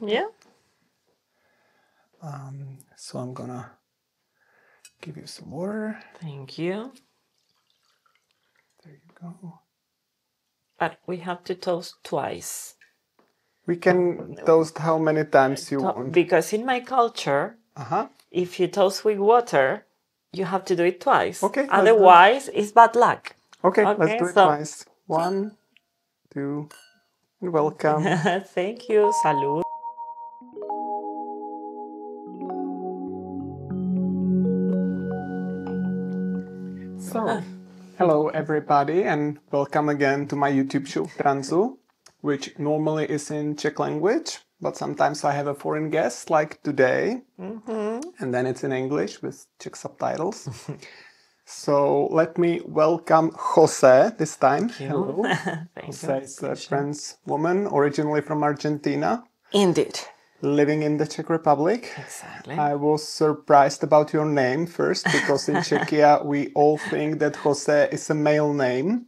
Yeah. So I'm gonna give you some water. Thank you. There you go. But we have to toast twice. We can toast how many times you want. Because in my culture, if you toast with water, you have to do it twice. Okay. Otherwise, it's bad luck. Okay, let's do it twice. 1, 2, and welcome. Thank you. Salud. So, hello everybody, and welcome again to my YouTube show, V Tranzu, which normally is in Czech language, but sometimes I have a foreign guest, like today, and then it's in English with Czech subtitles. So let me welcome Jose this time. Hello. Jose is a trans woman, originally from Argentina. Indeed. Living in the Czech Republic. Exactly. I was surprised about your name first, because in Czechia we all think that Jose is a male name.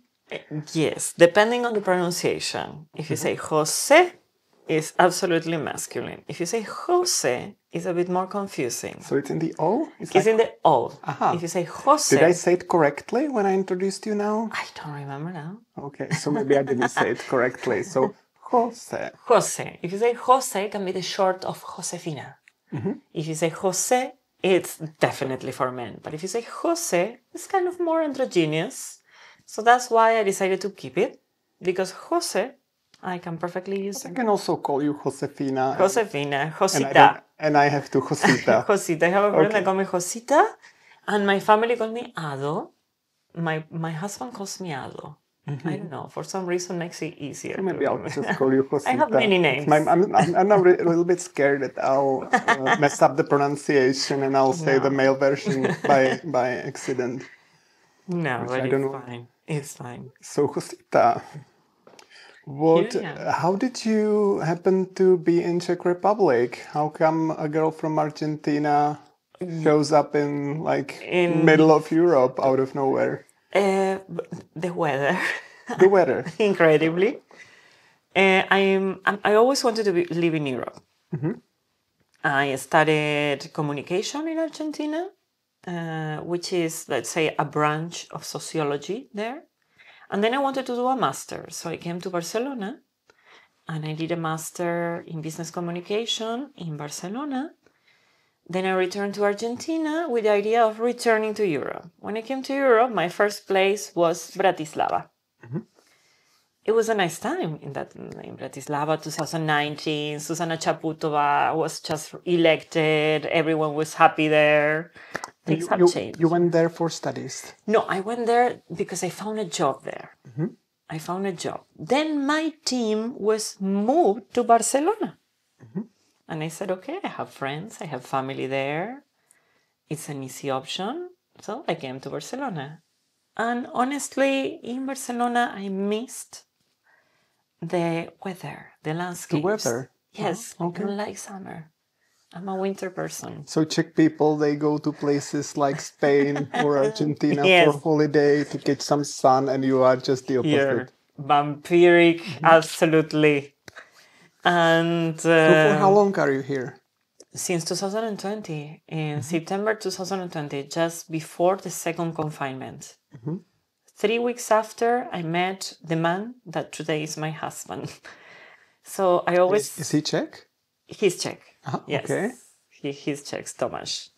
Yes, depending on the pronunciation. If you say Jose, it's absolutely masculine. If you say Jose, it's a bit more confusing. So it's in the O? It's in the O. If you say Jose... Did I say it correctly when I introduced you now? I don't remember now. Okay, so maybe I didn't say it correctly. So Jose. Jose. If you say Jose, it can be the short of Josefina. If you say Jose, it's definitely for men. But if you say Jose, it's kind of more androgynous. So that's why I decided to keep it. Because Jose, I can perfectly use it. I can also call you Josefina. Josefina, Josita. And I have to Josita. Josita. I have a friend that calls me Josita. And my family calls me Ado. My husband calls me Ado. I don't know. For some reason, makes it easier. Maybe I'll just call you Josita. I have many names. I'm now a little bit scared that I'll mess up the pronunciation and I'll say the male version by accident. No, but it's fine. It's fine. So Josita, how did you happen to be in Czech Republic? How come a girl from Argentina shows up in middle of Europe out of nowhere? The weather. The weather. Incredibly. I always wanted to live in Europe. I studied communication in Argentina, which is, let's say, a branch of sociology there. And then I wanted to do a master. So I came to Barcelona and I did a master in business communication in Barcelona. Then I returned to Argentina with the idea of returning to Europe. When I came to Europe, my first place was Bratislava. It was a nice time in Bratislava, 2019. Susana Chaputova was just elected. Everyone was happy there. Things have changed. You went there for studies? No, I went there because I found a job there. I found a job. Then my team was moved to Barcelona. And I said, okay, I have friends, I have family there. It's an easy option. So I came to Barcelona. And honestly, in Barcelona, I missed the weather, the landscapes. The weather? Yes, I don't like summer. I'm a winter person. So Czech people, they go to places like Spain or Argentina for holiday to get some sun, and you are just the opposite. You're vampiric, absolutely. And so for how long are you here? Since 2020, in September 2020, just before the second confinement. 3 weeks after, I met the man that today is my husband. So I always... Is he Czech? He's Czech. Yes. Okay. He's Czech, Tomasz.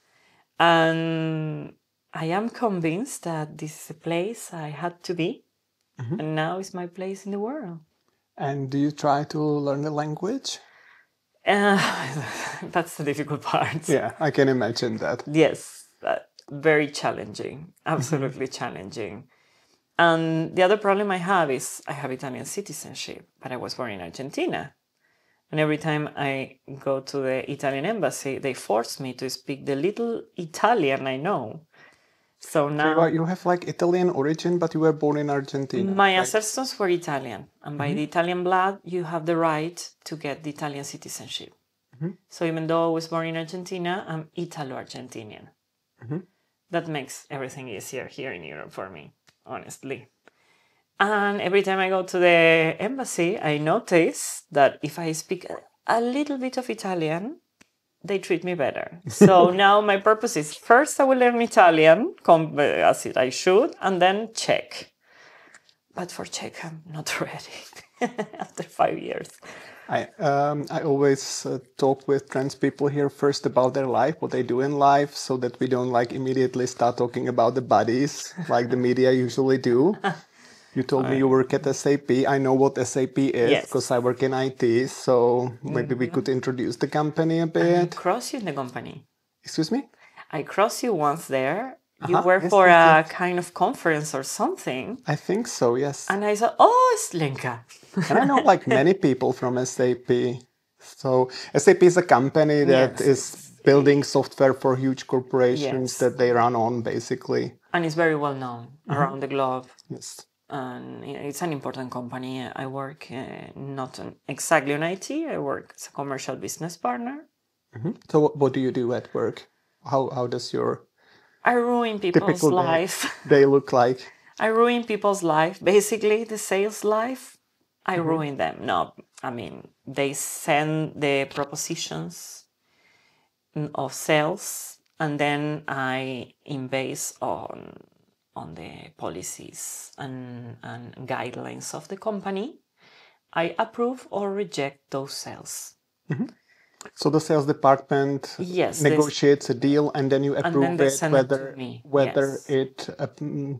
And I am convinced that this is a place I had to be. And now it's my place in the world. And do you try to learn the language? That's the difficult part. Yeah, I can imagine that. Yes, very challenging, absolutely challenging. And the other problem I have is I have Italian citizenship, but I was born in Argentina. And every time I go to the Italian embassy, they force me to speak the little Italian I know. So now... You have Italian origin, but you were born in Argentina. My ancestors were Italian. And by the Italian blood, you have the right to get the Italian citizenship. So even though I was born in Argentina, I'm Italo-Argentinian. That makes everything easier here in Europe for me, honestly. And every time I go to the embassy, I notice that if I speak a little bit of Italian, they treat me better. So now my purpose is first I will learn Italian, as I should, and then Czech. But for Czech, I'm not ready after 5 years. I always talk with trans people here first about their life, what they do in life, so that we don't like immediately start talking about the bodies like the media usually do. You told me you work at SAP. I know what SAP is because I work in IT, so maybe we could introduce the company a bit. I crossed you in the company. Excuse me? I crossed you once there. You were for a kind of conference or something. I think so, yes. And I said, oh, it's Lenka. And I know like many people from SAP. So SAP is a company that is building software for huge corporations that they run on, basically. And it's very well known around the globe. Yes. And it's an important company. I work not exactly on IT. I work as a commercial business partner. So what do you do at work? How does your I ruin people's life. They look like? I ruin people's life. Basically, the sales life, I ruin them. No, I mean, they send the propositions of sales, and then I base on the policies and guidelines of the company. I approve or reject those sales. So the sales department negotiates a deal, and then you approve whether it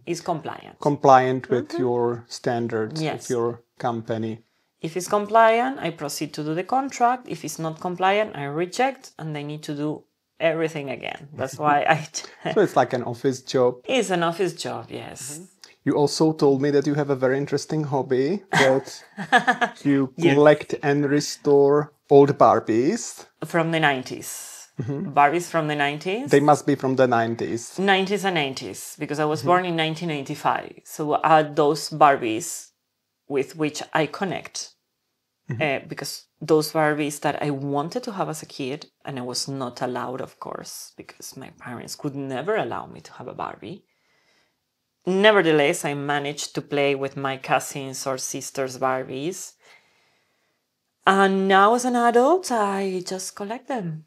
is compliant with your standards of your company. If it's compliant, I proceed to do the contract. If it's not compliant, I reject, and they need to do everything again. That's why So it's like an office job. It's an office job, yes. You also told me that you have a very interesting hobby, that you collect and restore old Barbies. From the 90s. Barbies from the 90s. They must be from the 90s. 90s and 80s, because I was born in 1985. So those Barbies with which I connect. Because those Barbies that I wanted to have as a kid, and I was not allowed, of course, because my parents could never allow me to have a Barbie. Nevertheless, I managed to play with my cousins or sisters' Barbies. And now as an adult, I just collect them.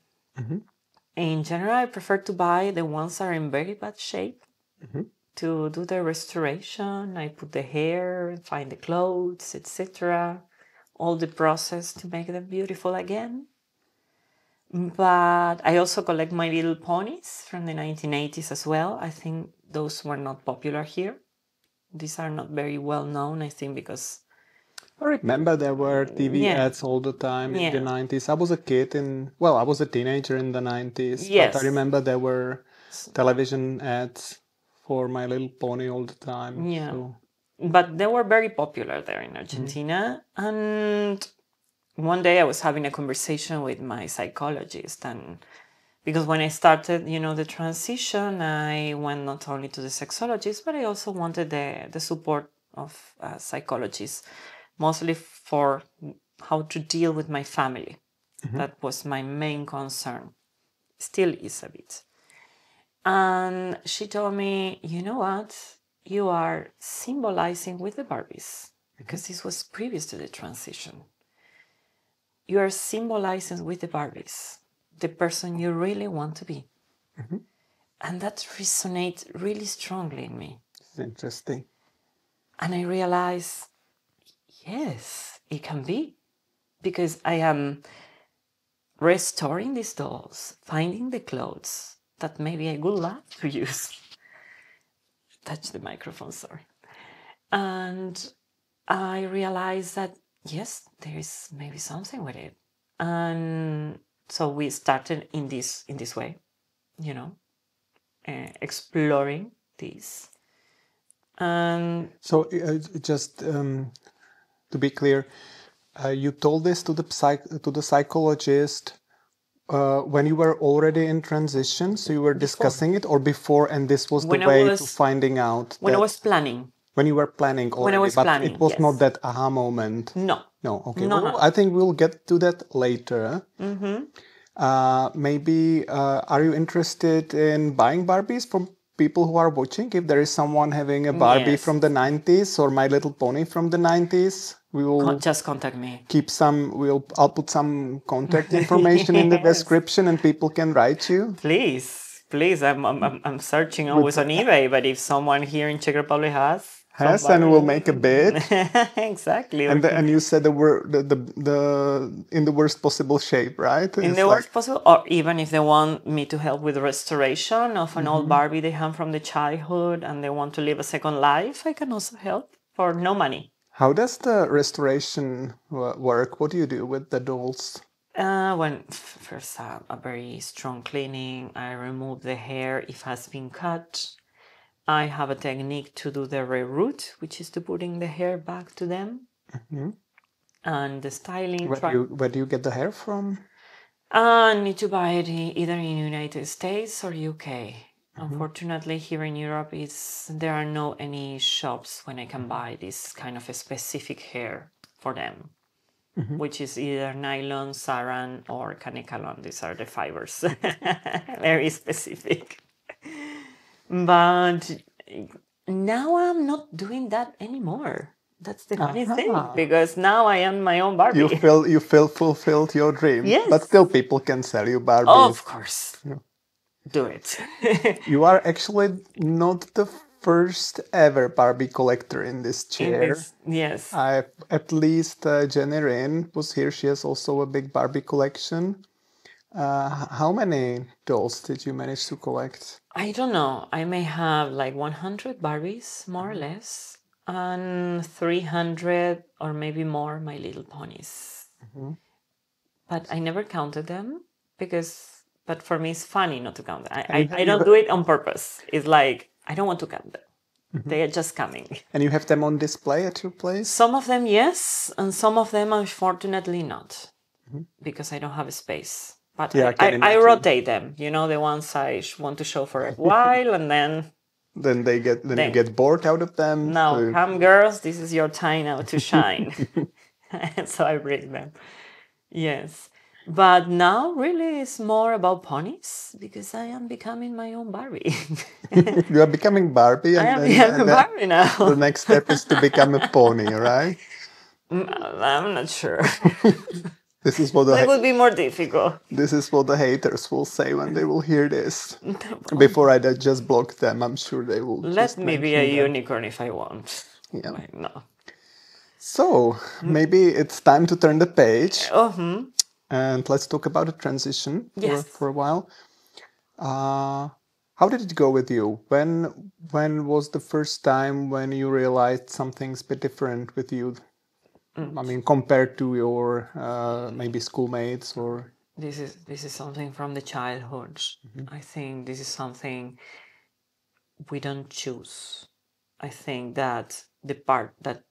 In general, I prefer to buy the ones that are in very bad shape. To do the restoration, I put the hair, find the clothes, etc. All the process to make them beautiful again. But I also collect My Little Ponies from the 1980s as well. I think those were not popular here. These are not very well known, I think, because... I remember there were TV ads all the time in the 90s. I was a kid I was a teenager in the 90s. Yes. But I remember there were television ads for My Little Pony all the time. Yeah. So. But they were very popular there in Argentina. And one day I was having a conversation with my psychologist, and because when I started, the transition, I went not only to the sexologist, but I also wanted the support of psychologists, mostly for how to deal with my family. That was my main concern. Still is a bit. And she told me, you know what? You are symbolizing with the Barbies, because this was previous to the transition. You are symbolizing with the Barbies the person you really want to be. And that resonates really strongly in me. It's interesting. And I realized, yes, it can be. Because I am restoring these dolls, finding the clothes that maybe I would love to use. Touch the microphone, sorry. And I realized that, yes, there is maybe something with it. And so we started in this way, exploring this. And so just to be clear, you told this to the psychologist when you were already in transition, so you were discussing it, or before, and this was the way to finding out? When I was planning. When you were planning already, when I was planning, it was not that aha moment. No. No, okay. No. I think we'll get to that later. Maybe, are you interested in buying Barbies from people who are watching? If there is someone having a Barbie from the 90s or My Little Pony from the 90s, We will just contact me. I'll put some contact information in the description, and people can write you. Please, I'm searching always on eBay, but if someone here in Czech Republic has, and we'll make a bid. Exactly. And you said the in the worst possible shape, right? In the worst possible, or even if they want me to help with the restoration of an old Barbie they have from the childhood and they want to live a second life, I can also help for no money. How does the restoration work? What do you do with the dolls? When first a very strong cleaning, I remove the hair if it has been cut. I have a technique to do the reroot, which is to putting the hair back to them. And the styling. Where do you get the hair from? I need to buy it either in the United States or UK. Unfortunately, here in Europe, there are no any shops when I can buy this kind of a specific hair for them, which is either nylon, saran, or kanekalon. These are the fibers, very specific. But now I'm not doing that anymore. That's the funny thing, because now I am my own Barbie. You fulfilled your dream. Yes. But still people can sell you Barbies. Oh, of course. Yeah. Do it. You are actually not the first ever Barbie collector in this chair. Yes. At least Jenny Rin was here. She has also a big Barbie collection. How many dolls did you manage to collect? I don't know. I may have like 100 Barbies, more or less, and 300 or maybe more My Little Ponies. But I never counted them but for me it's funny not to count them. I don't do it on purpose. It's like, I don't want to count them. They are just coming. And you have them on display at your place? Some of them, yes, and some of them, unfortunately, not, because I don't have a space. But yeah, I rotate them, the ones I want to show for a while, and then you get bored out of them. Now, come girls, this is your time now to shine. So I bring them. Yes. But now really it's more about ponies, because I am becoming my own Barbie. You are becoming Barbie? I am becoming Barbie now. The next step is to become a pony, right? I'm not sure. This is what that would be more difficult. This is what the haters will say when they will hear this. Before I just block them, I'm sure they will. Let me be a unicorn if I want. Yeah. No. So maybe it's time to turn the page. And let's talk about the transition for a while. How did it go with you? When was the first time when you realized something's a bit different with you? I mean, compared to your maybe schoolmates or... This is something from the childhood. I think this is something we don't choose. I think that the part that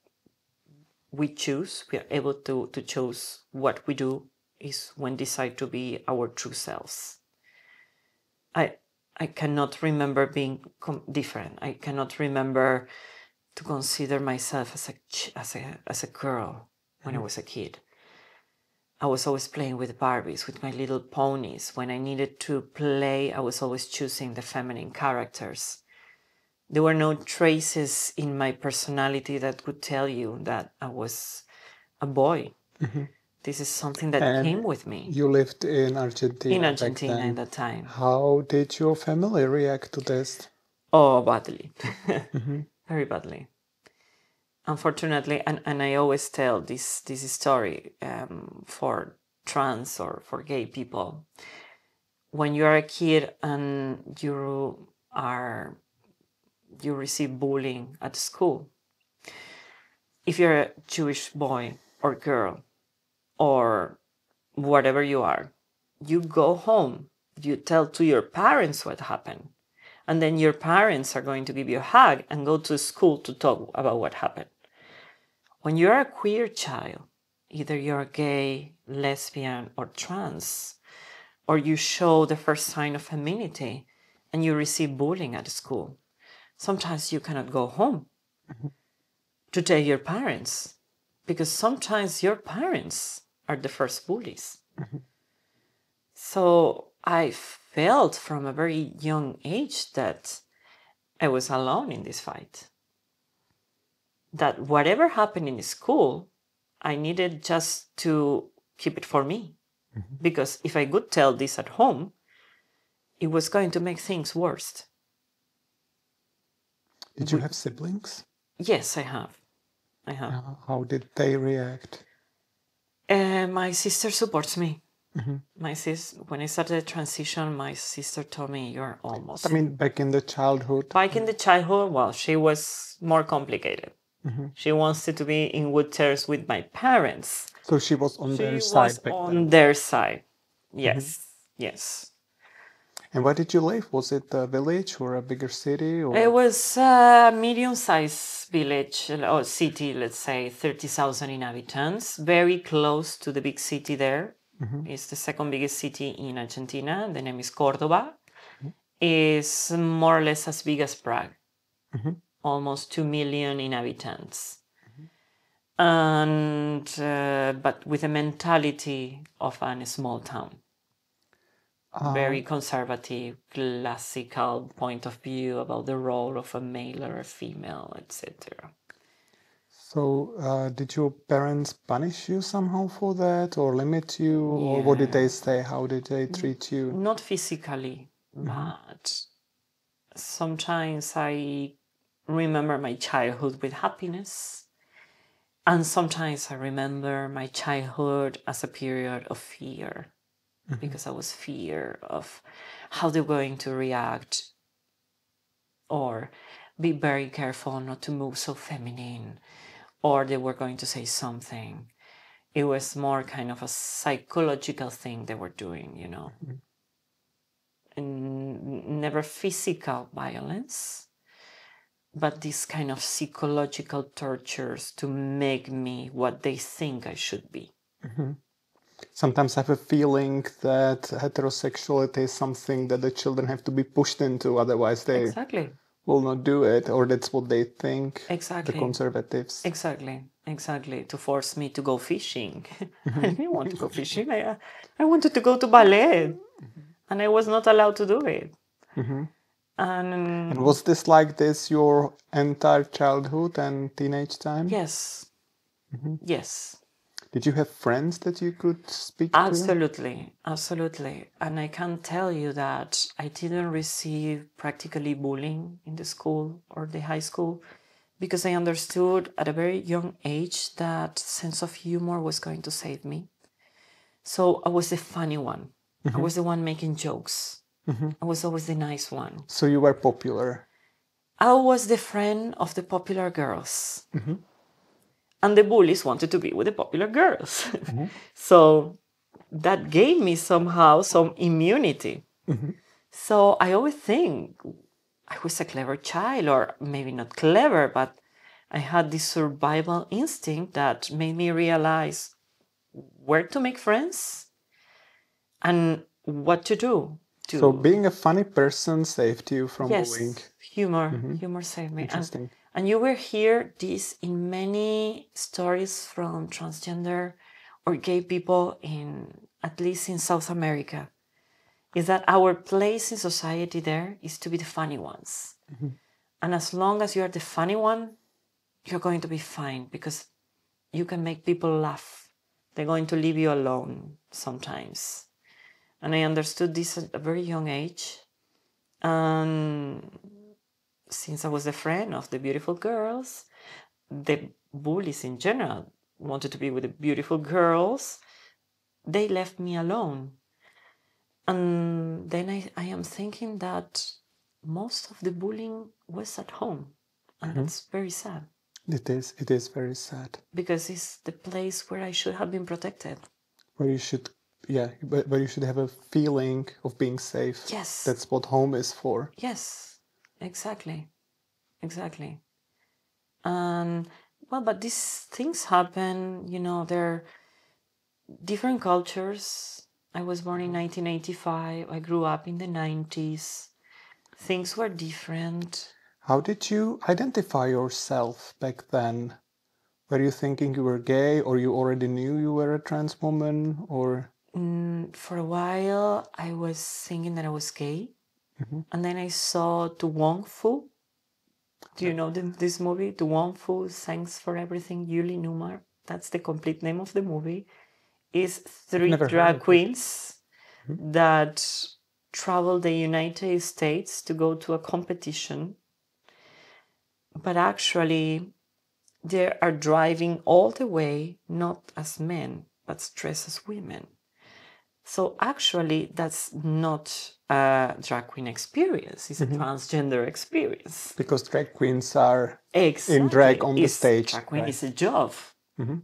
we choose, we are able to choose what we do, is when decide to be our true selves. I cannot remember being different. I cannot remember to consider myself as a girl when I was a kid. I was always playing with Barbies, with My Little Ponies. When I needed to play, I was always choosing the feminine characters. There were no traces in my personality that could tell you that I was a boy. This is something that came with me. You lived in Argentina. In Argentina at that time. How did your family react to this? Oh, badly. Very badly. Unfortunately, and I always tell this story for trans or for gay people. When you are a kid and you receive bullying at school, if you're a Jewish boy or girl, or whatever you are, you go home, you tell to your parents what happened, and then your parents are going to give you a hug and go to school to talk about what happened. When you're a queer child, either you're gay, lesbian, or trans, or you show the first sign of femininity and you receive bullying at school, sometimes you cannot go home to tell your parents, because sometimes your parents are the first bullies. So I felt from a very young age that I was alone in this fight. That whatever happened in school, I needed just to keep it for me. Because if I could tell this at home, it was going to make things worse. Did you have siblings? Yes, I have. How did they react? My sister supports me. When I started the transition, my sister told me, you're almost... I mean, back in the childhood. Back in the childhood, well, she was more complicated. She wanted to be in good terms with my parents. So she was on their side back then? On their side, yes, yes. And where did you live? Was it a village or a bigger city? Or? It was a medium-sized village or city, let's say 30,000 inhabitants, very close to the big city there. It's the second biggest city in Argentina. The name is Córdoba. It's more or less as big as Prague. Almost 2 million inhabitants. And but with a mentality of a small town. Very conservative, classical point of view about the role of a male or a female, etc. So did your parents punish you somehow for that or limit you? Or what did they say? How did they treat you? Not physically, but sometimes I remember my childhood with happiness. And sometimes I remember my childhood as a period of fear. Because I was fear of how they're going to react or be very careful not to move so feminine or they were going to say something. It was more kind of a psychological thing they were doing, you know. And never physical violence, but this kind of psychological tortures to make me what they think I should be. Sometimes I have a feeling that heterosexuality is something that the children have to be pushed into, otherwise they will not do it, or that's what they think, the conservatives. Exactly, to force me to go fishing. I didn't want to go fishing. I wanted to go to ballet, and I was not allowed to do it. And was this like this your entire childhood and teenage time? Yes. Yes. Did you have friends that you could speak to? Absolutely. And I can tell you that I didn't receive practically bullying in the school or the high school because I understood at a very young age that sense of humor was going to save me. So I was the funny one. I was the one making jokes. I was always the nice one. So you were popular? I was the friend of the popular girls. And the bullies wanted to be with the popular girls. So that gave me somehow some immunity. So I always think I was a clever child, or maybe not clever, but I had this survival instinct that made me realize where to make friends and what to do. So being a funny person saved you from bullying? Yes, humor saved me. Interesting. And you will hear this in many stories from transgender or gay people at least in South America, is that our place in society there is to be the funny ones. And as long as you are the funny one, you're going to be fine because you can make people laugh. They're going to leave you alone sometimes. And I understood this at a very young age. And since I was a friend of the beautiful girls, the bullies in general wanted to be with the beautiful girls. They left me alone. And then I am thinking that most of the bullying was at home. And that's very sad. It is very sad. Because it's the place where I should have been protected. Where you should have a feeling of being safe. Yes. That's what home is for. Yes. Exactly. But these things happen, there are different cultures. I was born in 1985. I grew up in the 90s. Things were different. How did you identify yourself back then? Were you thinking you were gay, or you already knew you were a trans woman, or? For a while, I was thinking that I was gay. And then I saw Tu Wong Fu. Do you know this movie? Tu Wong Fu, Thanks for Everything, Yuli Newmar. that's the complete name of the movie, is three drag queens that travel the United States to go to a competition. But actually, they are driving all the way, not as men, but dressed as women. So actually, that's not a drag queen experience. It's a transgender experience. Because drag queens are in drag on the stage. Drag queen is a job.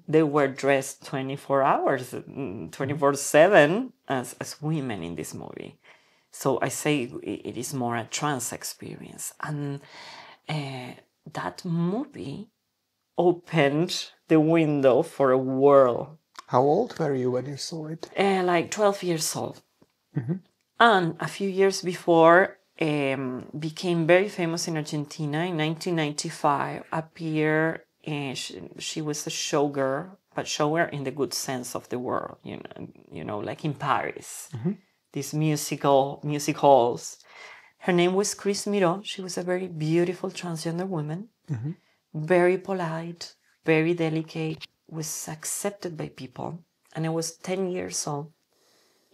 They were dressed 24 hours, 24/7 as women in this movie. So I say it is more a trans experience. And that movie opened the window for a world. How old were you when you saw it? Like 12 years old. And a few years before, became very famous in Argentina. In 1995, appeared, she was a showgirl, but showgirl in the good sense of the word, you know, like in Paris, these music halls. Her name was Chris Miró. She was a very beautiful transgender woman, very polite, very delicate, was accepted by people. And I was 10 years old,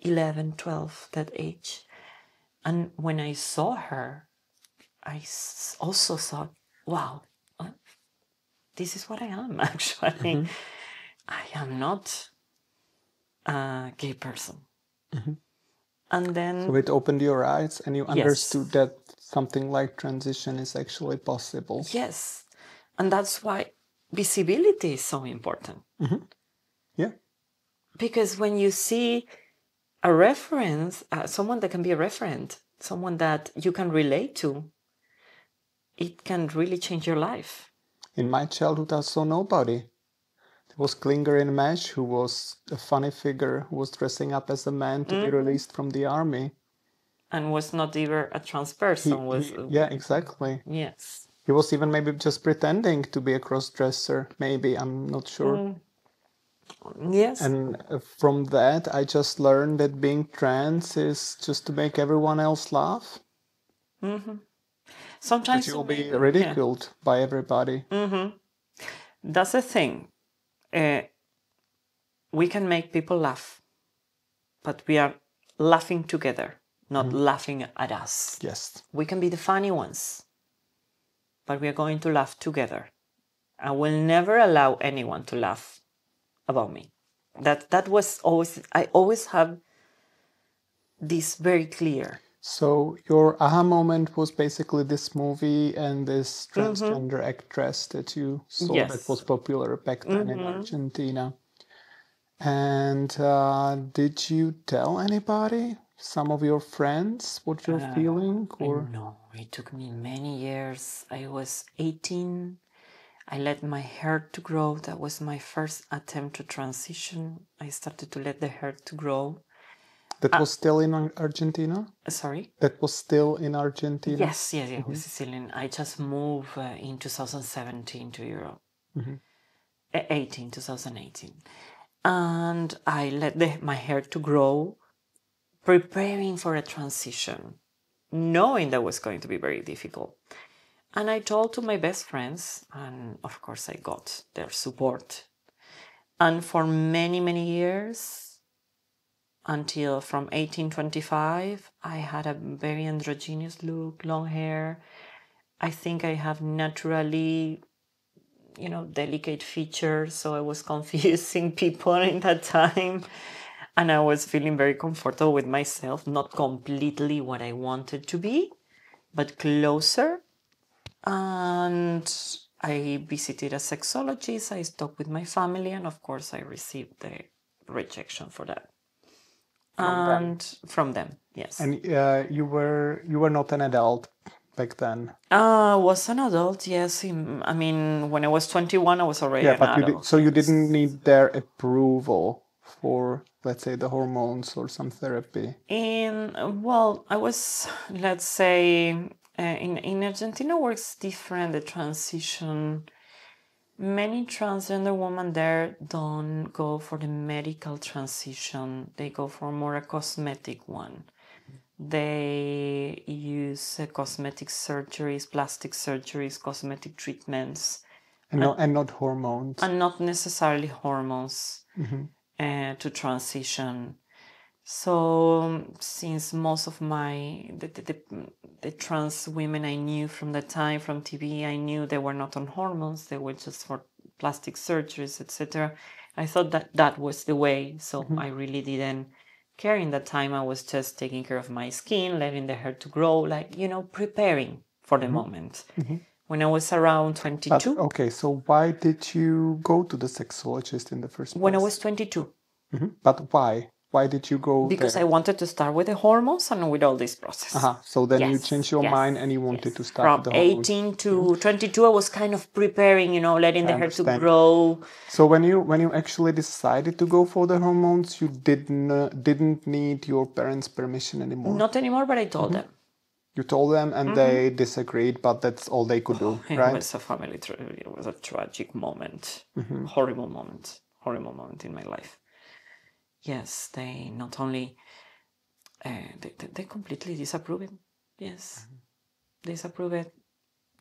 11, 12, that age. And when I saw her, I also thought, wow, this is what I am, actually. I am not a gay person. And then... So it opened your eyes and you understood that something like transition is actually possible. Yes. And that's why visibility is so important. Yeah. Because when you see a reference, someone that can be a referent, someone that you can relate to, it can really change your life. In my childhood, I saw nobody. There was Klinger in Mesh, who was a funny figure, who was dressing up as a man to be released from the army. And was not even a trans person. Yeah, exactly. Yes. He was even maybe just pretending to be a cross-dresser, maybe, I'm not sure. Yes. And from that, I just learned that being trans is just to make everyone else laugh. Sometimes you'll be ridiculed by everybody. That's the thing. We can make people laugh, but we are laughing together, not laughing at us. Yes. We can be the funny ones, but we are going to laugh together. I will never allow anyone to laugh about me. That was always, I always have this very clear. So your aha moment was basically this movie and this transgender actress that you saw that was popular back then in Argentina. And did you tell anybody, some of your friends, what you're feeling? Or? No, it took me many years. I was 18. I let my hair to grow. That was my first attempt to transition. I started to let the hair to grow. That was still in Argentina? Sorry? That was still in Argentina? Yes, it was still in. I just moved in 2017 to Europe. 2018. And I let my hair to grow, preparing for a transition, knowing that was going to be very difficult. And I told to my best friends, and of course I got their support. And for many, many years, until from 1825, I had a very androgynous look, long hair. I think I have naturally, delicate features, so I was confusing people in that time. And I was feeling very comfortable with myself, not completely what I wanted to be, but closer. And I visited a sexologist, I talked with my family, and of course I received the rejection for that. From them, yes. And you were not an adult back then? I was an adult, yes. I mean, when I was 21, I was already an adult. So you didn't need their approval for, let's say, the hormones or some therapy? I was, let's say, in Argentina works different, the transition. Many transgender women there don't go for the medical transition. They go for more a cosmetic one. They use cosmetic surgeries, plastic surgeries, cosmetic treatments, And not hormones. And not necessarily hormones to transition. So since most of the trans women I knew from the time from TV, I knew they were not on hormones, they were just for plastic surgeries, etc. I thought that was the way, so I really didn't care. In that time I was just taking care of my skin, letting the hair to grow, like, preparing for the moment. When I was around 22. Okay, so why did you go to the sexologist in the first place? When I was 22. But why? Why did you go Because there? I wanted to start with the hormones and with all this process. So then you changed your mind and you wanted to start with the hormones. From 18 to 22, I was kind of preparing, letting the hair to grow. So when you actually decided to go for the hormones, you didn't need your parents' permission anymore? Not anymore, but I told them. You told them and they disagreed, but that's all they could do, right? It was a tragic moment. Horrible moment in my life. Yes, they not only, they completely disapprove it. Yes, disapprove it.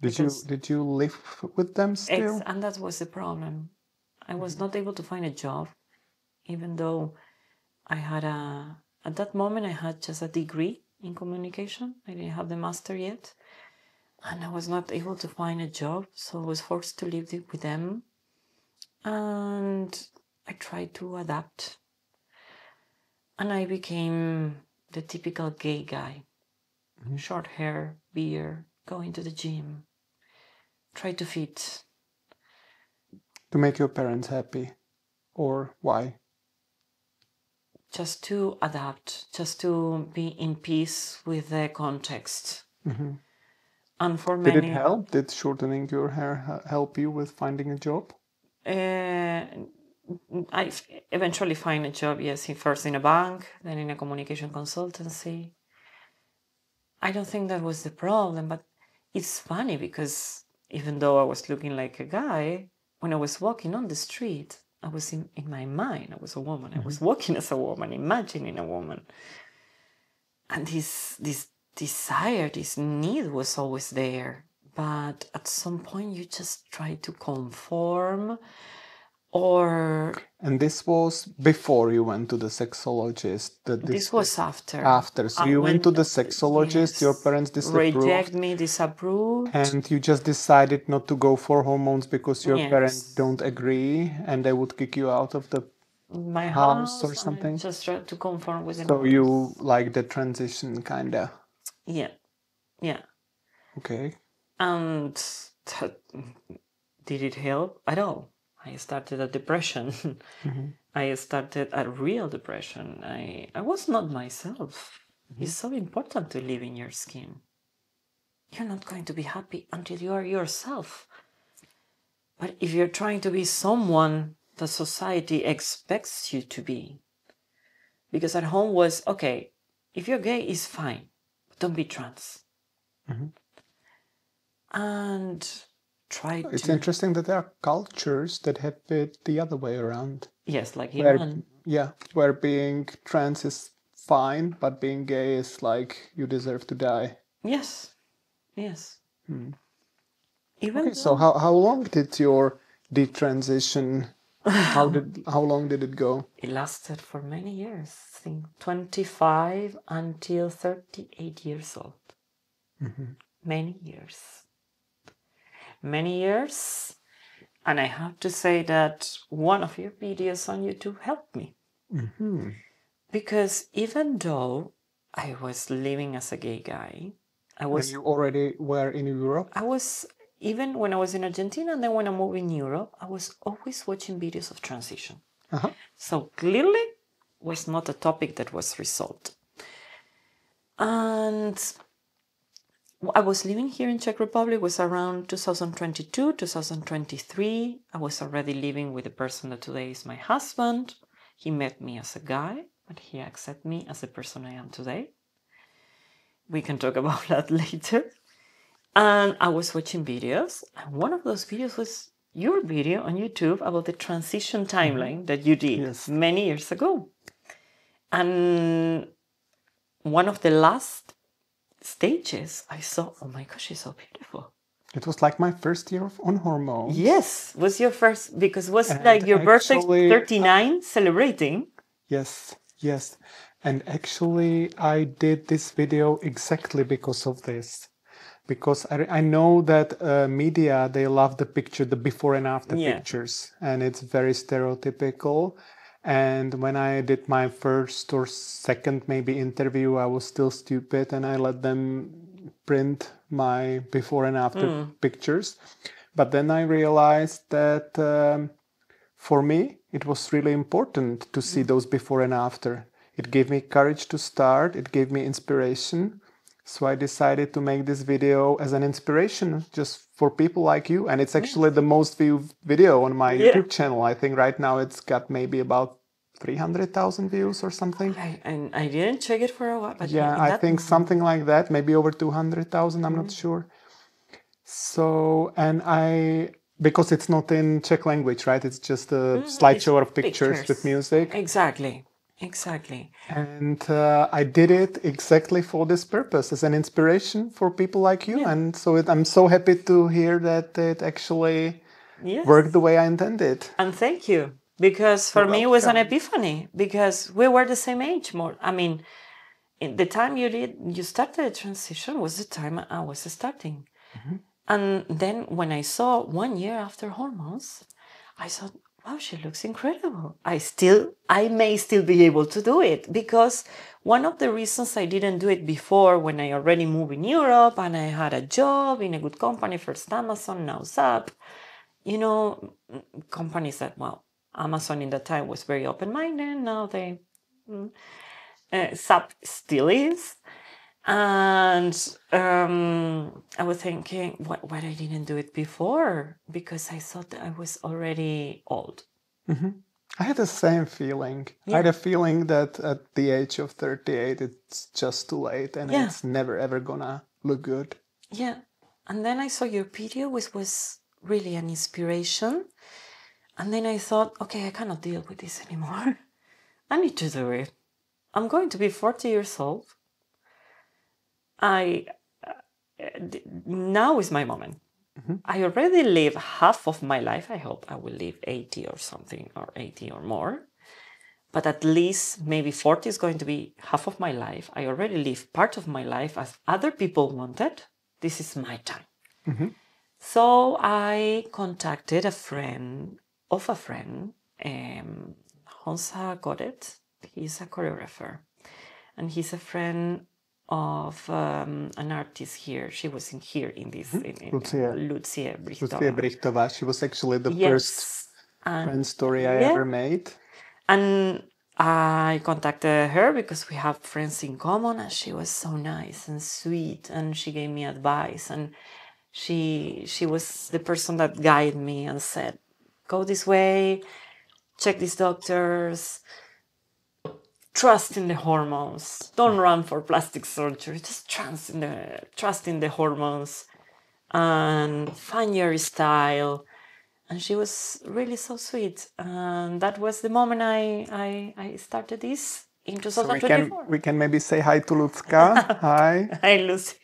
Did you live with them still? And that was the problem. I was not able to find a job, even though I had at that moment I had just a degree in communication. I didn't have the master yet. And I was not able to find a job, so I was forced to live with them. And I tried to adapt. And I became the typical gay guy. Short hair, beard, going to the gym, try to fit. To make your parents happy? Or why? Just to adapt, just to be in peace with the context. And for many... Did it help? Did shortening your hair help you with finding a job? I eventually find a job, yes, first in a bank, then in a communication consultancy. I don't think that was the problem, but it's funny because even though I was looking like a guy, when I was walking on the street, I was in my mind, I was a woman. I was walking as a woman, imagining a woman. And this desire, this need was always there. But at some point you just try to conform. And this was before you went to the sexologist? This was after. After. So you went to the sexologist, your parents disapproved. Reject me, disapproved. And you just decided not to go for hormones because your parents don't agree and they would kick you out of my house or something? Just try to conform with the So you like the transition, kinda? Yeah. Okay. And did it help at all? I started a depression. I started a real depression. I was not myself. It's so important to live in your skin. You're not going to be happy until you are yourself. But if you're trying to be someone that society expects you to be, because at home was, okay, if you're gay, it's fine, but don't be trans. And it's interesting that there are cultures that have it the other way around. Yes, like Iran. Where being trans is fine, but being gay is like you deserve to die. Yes. So how long did your detransition? How long did it go? It lasted for many years. I think 25 until 38 years old. Many years, and I have to say that one of your videos on YouTube helped me. Because even though I was living as a gay guy, And you already were in Europe? I was, even when I was in Argentina and then when I moved in Europe, I was always watching videos of transition. So clearly was not a topic that was resolved. And I was living here in Czech Republic, was around 2022, 2023. I was already living with the person that today is my husband. He met me as a guy, but he accepted me as the person I am today. We can talk about that later. And I was watching videos, and one of those videos was your video on YouTube about the transition timeline that you did many years ago. And one of the last stages, I saw, oh my gosh, she's so beautiful. It was like my first year on hormones. Yes, was your first, because it was like your birthday, 39, celebrating. Yes. And actually, I did this video exactly because of this. Because I know that media, they love the before and after pictures. And it's very stereotypical. And when I did my first or second maybe interview, I was still stupid and I let them print my before and after pictures. But then I realized that for me, it was really important to see those before and after. It gave me courage to start. It gave me inspiration. So I decided to make this video as an inspiration just for people like you. And it's actually the most viewed video on my YouTube channel. I think right now it's got maybe about 300,000 views or something. I didn't check it for a while. But yeah, I think something like that. Maybe over 200,000, I'm not sure. So, because it's not in Czech language, right? It's just a slideshow of pictures with music. Exactly. And I did it exactly for this purpose, as an inspiration for people like you. And so I'm so happy to hear that it actually worked the way I intended. And thank you, because for me it was an epiphany, because we were the same age more. I mean, in the time you started the transition was the time I was starting. And then when I saw 1 year after hormones, I thought, wow, she looks incredible. I may still be able to do it, because one of the reasons I didn't do it before, when I already moved in Europe and I had a job in a good company, first Amazon, now Zap, companies that, Amazon in that time was very open-minded. Now Zap still is. And I was thinking, why I didn't do it before? Because I thought that I was already old. I had the same feeling. I had a feeling that at the age of 38, it's just too late and it's never ever gonna look good. Yeah. And then I saw your video, which was really an inspiration. And then I thought, okay, I cannot deal with this anymore. I need to do it. I'm going to be 40 years old. Now is my moment. I already live half of my life. I hope I will live 80 or something, or 80 or more. But at least maybe 40 is going to be half of my life. I already live part of my life as other people wanted. This is my time. So I contacted a friend of a friend, Honsa Godet. He's a choreographer. And he's a friend of an artist here. She was here in this. Lucie Brychtová. She was actually the first friend story I ever made. And I contacted her because we have friends in common, and she was so nice and sweet, and she gave me advice, and she was the person that guided me and said, go this way, check these doctors, trust in the hormones. Don't run for plastic surgery. Just trust in the hormones and find your style. And she was really so sweet. And that was the moment I started this in 2024. So we can maybe say hi to Lucka. Hi. Hi, Lucy.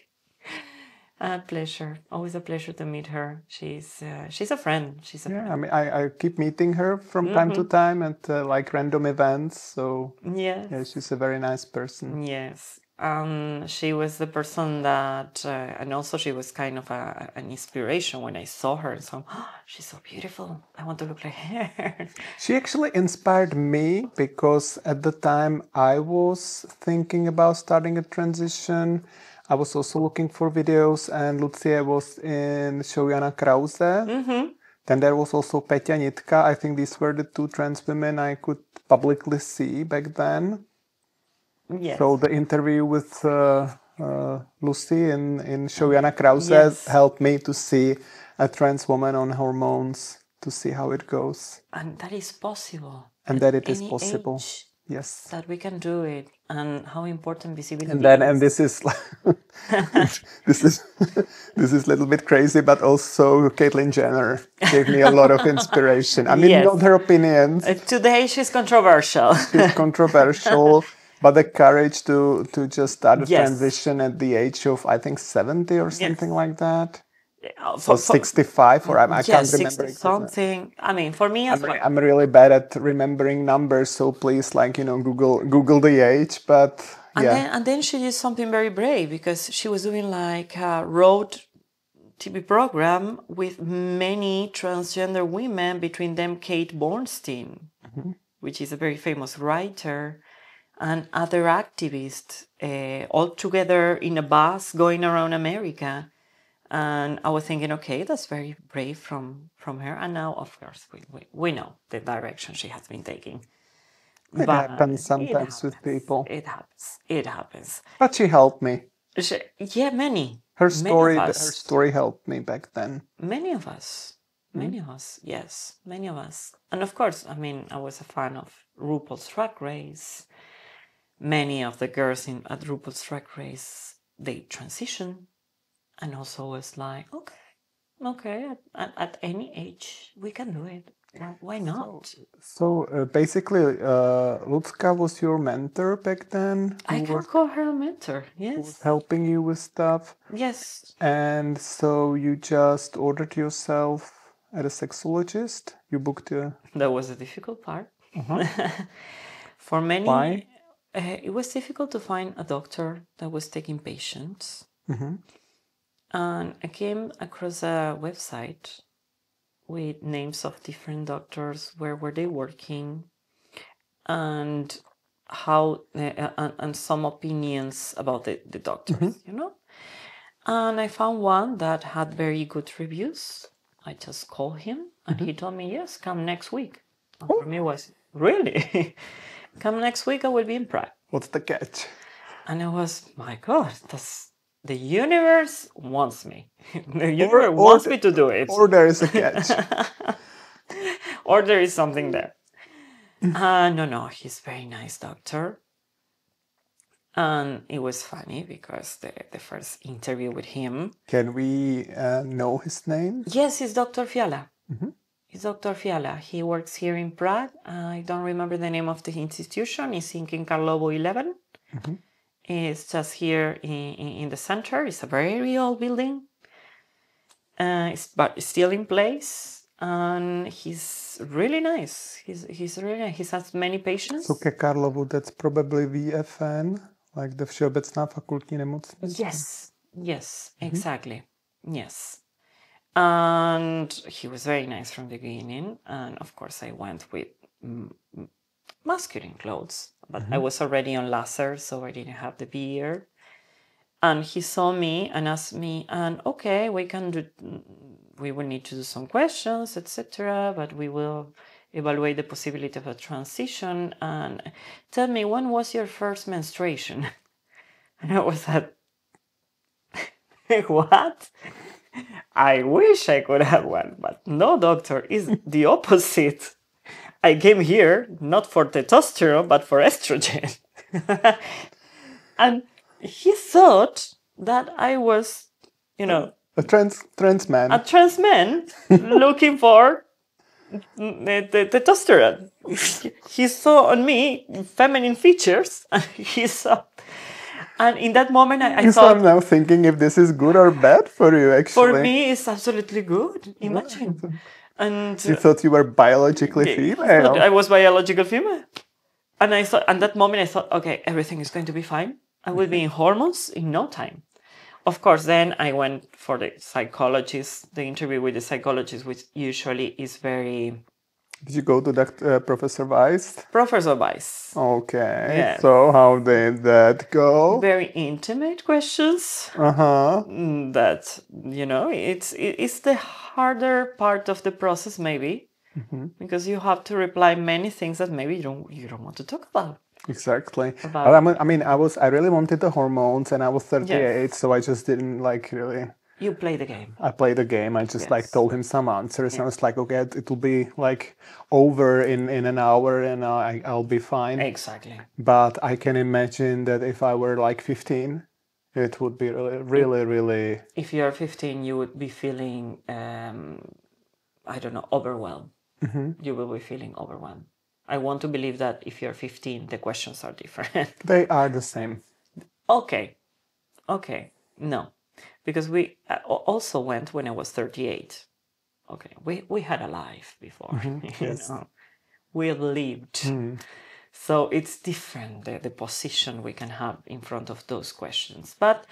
A pleasure. Always a pleasure to meet her. She's a friend. I mean, I keep meeting her from time to time at like random events. So yeah, she's a very nice person. Yes. She was the person that, and also she was kind of an inspiration when I saw her. And so, she's so beautiful. I want to look like her. She actually inspired me because at the time I was thinking about starting a transition. I was also looking for videos, and Lucie was in Jejím Krause. Then there was also Peťa Nitka. I think these were the two trans women I could publicly see back then. Yes. So the interview with Lucy in Jejím Krause helped me to see a trans woman on hormones, to see how it goes. And that is possible. And that it is possible. Yes. That we can do it, and how important visibility and this is this is a little bit crazy, but also Caitlyn Jenner gave me a lot of inspiration. I mean, not her opinions. Today she's controversial. She's controversial, but the courage to just start a transition at the age of, I think, 70 or something like that. So 65, or I can't remember 60 something. I mean, for me as well. I'm really bad at remembering numbers, so please, Google the age. But And then she did something very brave, because she was doing like a road TV program with many transgender women, between them Kate Bornstein, which is a very famous writer, and other activists, all together in a bus going around America. And I was thinking, okay, that's very brave from her. And now, of course, we know the direction she has been taking. It happens sometimes with people. It happens. But she helped me. Many. Her story helped me back then. Many of us, yes, many of us. And of course, I mean, I was a fan of RuPaul's Drag Race. Many of the girls at RuPaul's Drag Race, they transition. And also was like, okay, at any age, we can do it. Why not? So basically, Lucka was your mentor back then? I can call her a mentor, yes. Who was helping you with stuff? Yes. And so you just ordered yourself at a sexologist? You booked a... That was a difficult part. For many... Why? It was difficult to find a doctor that was taking patients. And I came across a website with names of different doctors, where were they working, and how and some opinions about the doctors, And I found one that had very good reviews. I just called him, and he told me, yes, come next week. And for me, it was, really? Come next week, I will be in Prague. What's the catch? And I was, my God, the universe wants me. The universe wants me to do it. Or there is a catch. Or there is something there. No, he's a very nice doctor. And it was funny, because the first interview with him... Can we know his name? Yes, it's Dr. Fiala. It's Dr. Fiala. He works here in Prague. I don't remember the name of the institution. It's in Karlovo 11. It's just here in the center. It's a very old building, but it's still in place. And he's really nice. He's really nice. He has many patients. So ke Karlovu, that's probably VFN, like the Všeobecná fakultní nemocnice. Yes, exactly. Yes. And he was very nice from the beginning. And of course, I went with masculine clothes, but I was already on laser, so I didn't have the beard. And he saw me and asked me, and okay, we will need to do some questions, etc., but we will evaluate the possibility of a transition. And tell me, when was your first menstruation? And I was like, what? I wish I could have one, but no, doctor, it's the opposite. I came here not for testosterone, but for estrogen. And he thought that I was, a trans man. A trans man looking for the testosterone. He saw on me feminine features, and he saw... And in that moment, I thought... I'm now thinking if this is good or bad for you, actually. For me, it's absolutely good. Imagine. And you thought you were biologically female. I was biological female. And I thought, at that moment, I thought, okay, everything is going to be fine. I will be in hormones in no time. Of course, then I went for the psychologist, the interview with the psychologist, which usually is very... Did you go to that Professor Weiss? Professor Weiss. Okay. Yeah. So how did that go? Very intimate questions. That, it's the harder part of the process, maybe, because you have to reply many things that maybe you don't want to talk about. Exactly. I really wanted the hormones, and I was 38, so I just didn't really... You play the game. I played the game. I just told him some answers, and I was like, okay, it will be over in an hour, and I'll be fine. Exactly. But I can imagine that if I were 15, it would be really... If you're 15, you would be feeling, overwhelmed. You will be feeling overwhelmed. I want to believe that if you're 15, the questions are different. They are the same. Okay. No. because we also went when I was 38. Okay, we had a life before. Yes. We lived. So it's different, the position we can have in front of those questions. But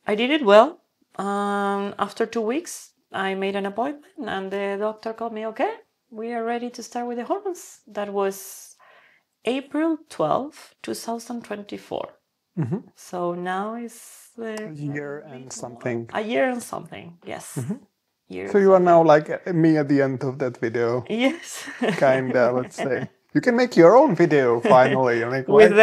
I did it well. After 2 weeks, I made an appointment and the doctor called me, okay, we are ready to start with the hormones. That was April 12, 2024. So now it's A year and something. A year and something, yes. So you are now like me at the end of that video. Yes. Kinda, let's say. You can make your own video finally. Like With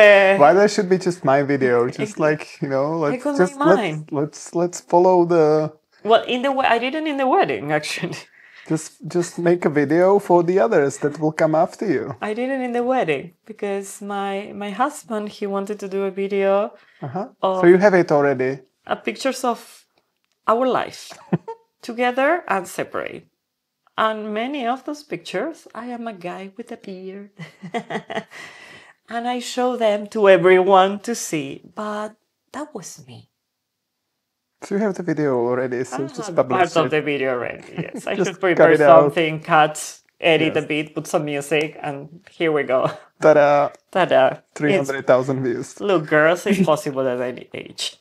why there should be just my video? Just like, you know, let's follow the. Well, I didn't in the wedding actually. Just make a video for the others that will come after you. I didn't in the wedding because my husband, he wanted to do a video. So you have it already. Pictures of our life together and separate. And many of those pictures, I am a guy with a beard. And I show them to everyone to see. But that was me. So you have the video already, so just publish it. Part of the video already, yes. I should prepare something, cut, edit a bit, put some music, and here we go. Ta-da! Ta-da! 300,000 views. Look, girls, it's possible at any age.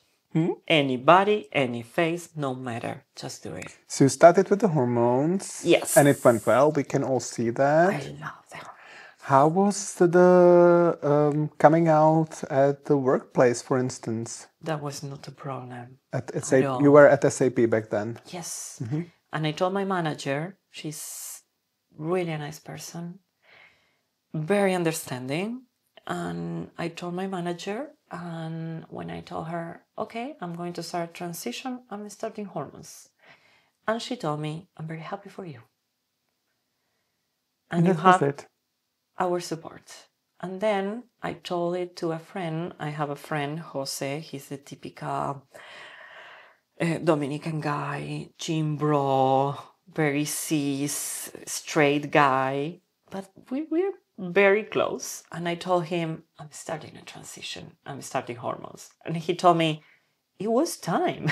Any body, any face, no matter. Just do it. So you started with the hormones. Yes. And it went well. We can all see that. I love them. How was the coming out at the workplace, for instance? That was not a problem. At SAP, you were at SAP back then? Yes. And I told my manager, she's really a nice person, very understanding. And I told my manager, and when I told her, okay, I'm going to start transition, I'm starting hormones. And she told me, I'm very happy for you. And you have our support. And then I told it to a friend. I have a friend, Jose. He's the typical Dominican guy, gym bro, very cis, straight guy. But we're very close. And I told him, I'm starting a transition. I'm starting hormones. And he told me, it was time.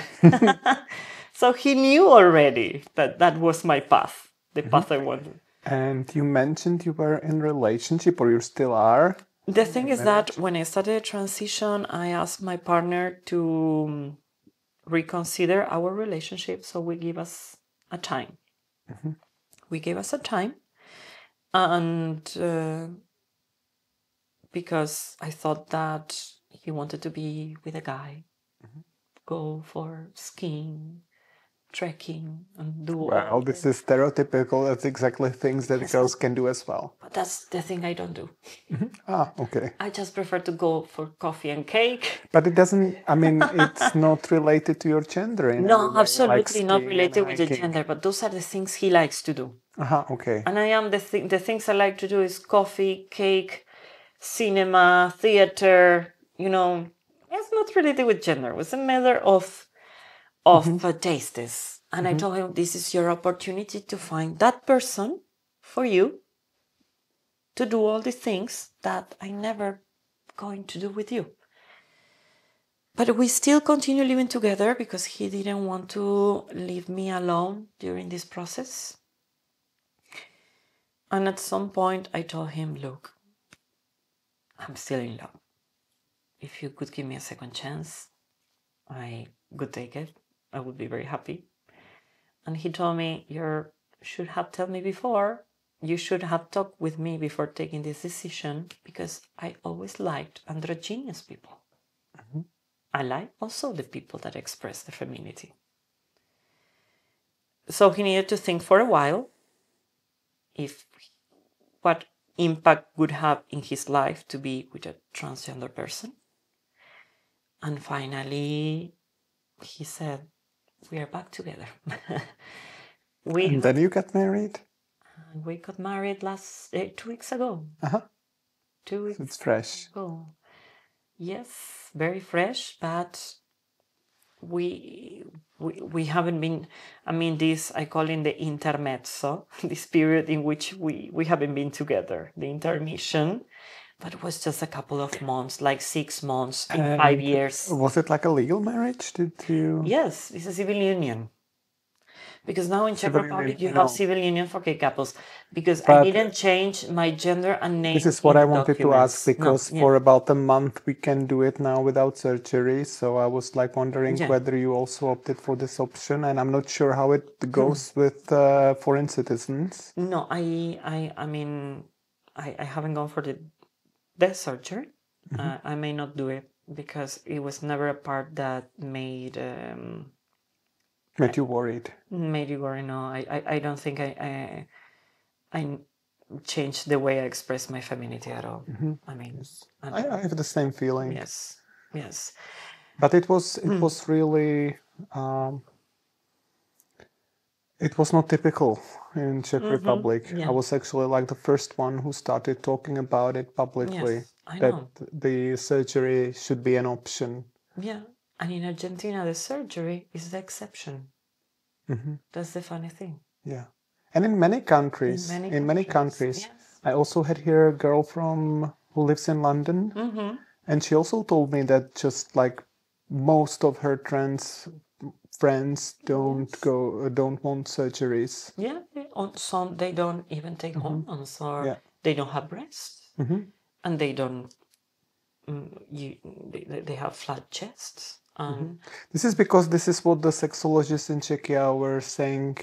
So he knew already that was my path, the path I wanted. And you mentioned you were in a relationship, or you still are? The thing is that when I started a transition, I asked my partner to reconsider our relationship. So we give us a time. We gave us a time. And because I thought that he wanted to be with a guy, go for skiing, trekking, and do Well, this is stereotypical. That's exactly things that girls can do as well. But that's the thing I don't do. Okay. I just prefer to go for coffee and cake. But it doesn't, I mean, it's not related to your gender. No, absolutely not related with the gender. But those are the things he likes to do. Okay. And I am the things I like to do is coffee, cake, cinema, theater. You know, it's not related with gender. It's a matter of tastes. And I told him, this is your opportunity to find that person for you to do all the things that I never going to do with you. But we still continue living together because he didn't want to leave me alone during this process. And at some point I told him, look, I'm still in love. If you could give me a second chance, I would take it. I would be very happy. And he told me, you should have told me before. You should have talked with me before taking this decision, because I always liked androgynous people. I like also the people that express the femininity. So he needed to think for a while what impact would have in his life to be with a transgender person. And finally, he said, we are back together. And then you got married? We got married 2 weeks ago. 2 weeks. So it's fresh. Ago. Yes, very fresh, but we haven't been, I mean, this, I call it the intermezzo, this period in which we haven't been together, the intermission. That was just a couple of months, like 6 months in 5 years. Was it like a legal marriage? Did you? Yes, it's a civil union. Because now in Czech Civil Republic union, you have civil union for gay couples. Because I But didn't change my gender and name. this is what in I the wanted to documents. ask, because No, for about a month we can do it now without surgery. So I was like wondering Yeah. whether you also opted for this option, and I'm not sure how it goes with foreign citizens. No, I mean, I haven't gone for the surgery. I may not do it because it was never a part that made You worried? you worry. No, I don't think I changed the way I express my femininity at all. I mean, I have the same feeling. yes. But it was really it was not typical in Czech Republic. Yeah. I was actually like the first one who started talking about it publicly. Yes, I that know. the surgery should be an option. Yeah, and in Argentina, the surgery is the exception. That's the funny thing. Yeah, and in many countries, Yes. I also had here a girl who lives in London, and she also told me that just like most of her trans friends don't want surgeries. Yeah, on some they don't even take hormones, or they don't have breasts, and they don't. They have flat chests. This is because this is what the sexologists in Czechia were saying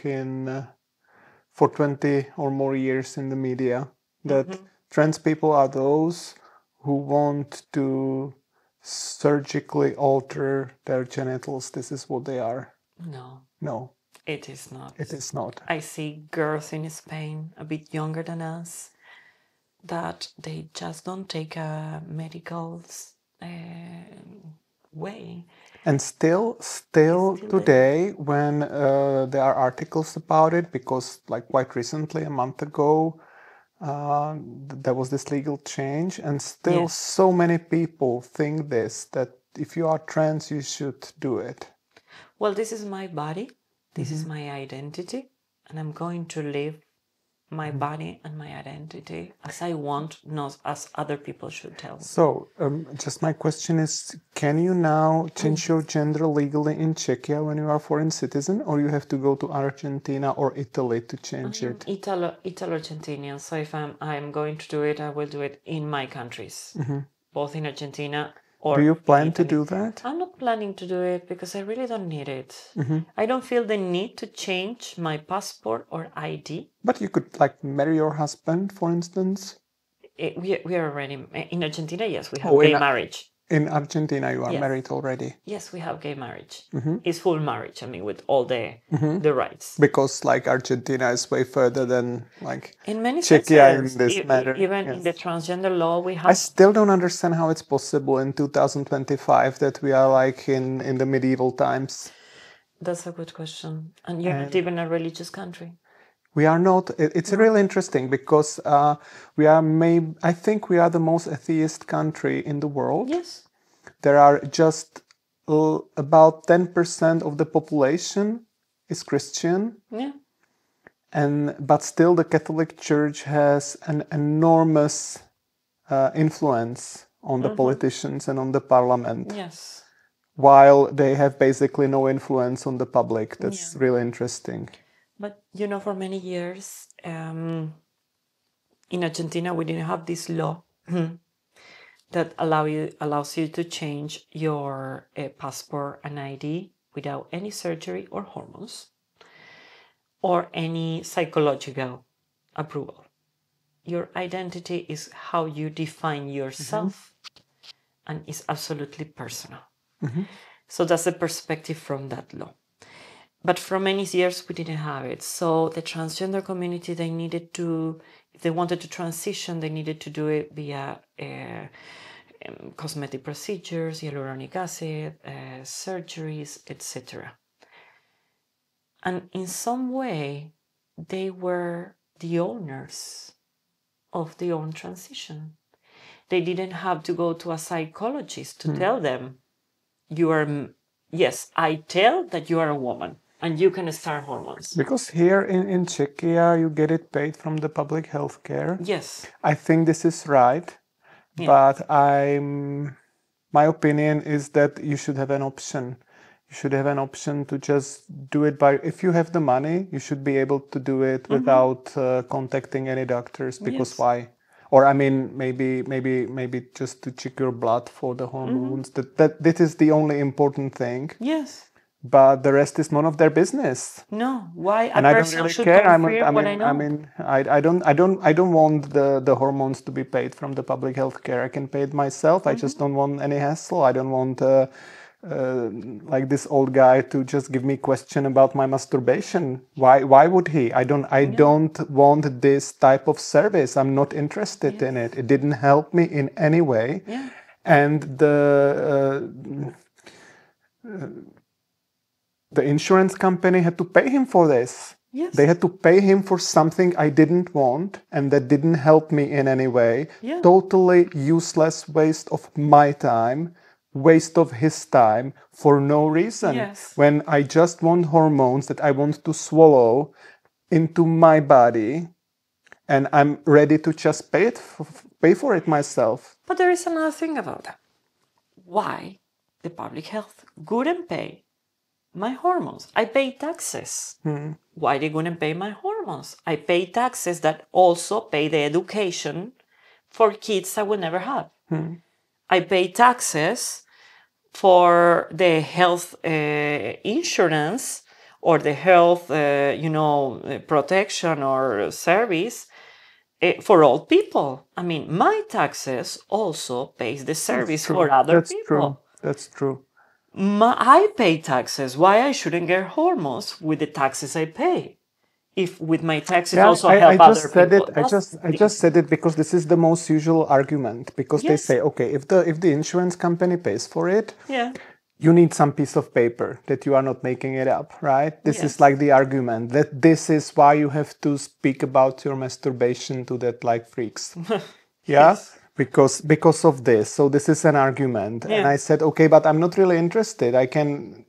for 20 or more years in the media, that trans people are those who want to surgically alter their genitals. This is what they are. No, It is not. it is not. I see girls in Spain, a bit younger than us, that they just don't take a medical way. And still today, when there are articles about it, because like quite recently, a month ago, there was this legal change, and still so many people think that if you are trans, you should do it. Well, this is my body, this is my identity, and I'm going to live my body and my identity as I want, not as other people should tell me. So, just my question is, can you now change your gender legally in Czechia when you are a foreign citizen, or you have to go to Argentina or Italy to change it? Italo-Argentinian. So if I'm going to do it, I will do it in my countries, both in Argentina or. Do you plan to Italy. do that? I'm not planning to do it because I really don't need it. I don't feel the need to change my passport or ID. But you could like marry your husband, for instance. We are already in Argentina. Yes, we have gay marriage. In Argentina, you are married already. Yes, we have gay marriage. It's full marriage. I mean, with all the rights. Because like Argentina is way further than like in many Czechia senses, in this matter. Even in the transgender law, we have. I still don't understand how it's possible in 2025 that we are like in the medieval times. That's a good question. And you're not even a religious country. We are not. It's really interesting because I think we are the most atheist country in the world. Yes. There are just about 10% of the population is Christian. Yeah. But still the Catholic Church has an enormous influence on the politicians and on the parliament. Yes. While they have basically no influence on the public. That's really interesting. But, for many years, in Argentina, we didn't have this law that allows you to change your passport and ID without any surgery or hormones or any psychological approval. Your identity is how you define yourself and is absolutely personal. So that's the perspective from that law. But for many years, we didn't have it. So the transgender community, if they wanted to transition, they needed to do it via cosmetic procedures, hyaluronic acid, surgeries, etc. And in some way, they were the owners of their own transition. They didn't have to go to a psychologist to tell them, I tell that you are a woman. And you can start hormones. Because here in Czechia, you get it paid from the public health care. Yes. I think this is right. But my opinion is that you should have an option. You should have an option to just do it if you have the money, you should be able to do it without contacting any doctors, because why? Or I mean, maybe just to check your blood for the hormones. That this is the only important thing. Yes. But the rest is none of their business. No, why? And I don't really care. I don't want the hormones to be paid from the public health care. I can pay it myself. I just don't want any hassle. I don't want like this old guy to just give me question about my masturbation. Why would he? I don't want this type of service. I'm not interested in it. It didn't help me in any way. Yeah. And the insurance company had to pay him for this. Yes. They had to pay him for something I didn't want and that didn't help me in any way. Yeah. Totally useless waste of my time, waste of his time for no reason. Yes. When I just want hormones that I want to swallow into my body and I'm ready to just pay for it myself. But there is another thing about that. Why the public health wouldn't pay my hormones? I pay taxes. Why they wouldn't pay my hormones? I pay taxes that also pay the education for kids I will never have. I pay taxes for the health insurance or the health, protection or service for all people. I mean, my taxes also pays the service for other people. That's true. I pay taxes. Why I shouldn't get hormones with the taxes I pay? If with my taxes also help other people. I just said it because this is the most usual argument. Because they say, okay, if the insurance company pays for it, you need some piece of paper that you are not making it up, right? This is like the argument that this is why you have to speak about your masturbation to that like freaks. Yes. Because of this. So this is an argument. And I said, okay, but I'm not really interested. I can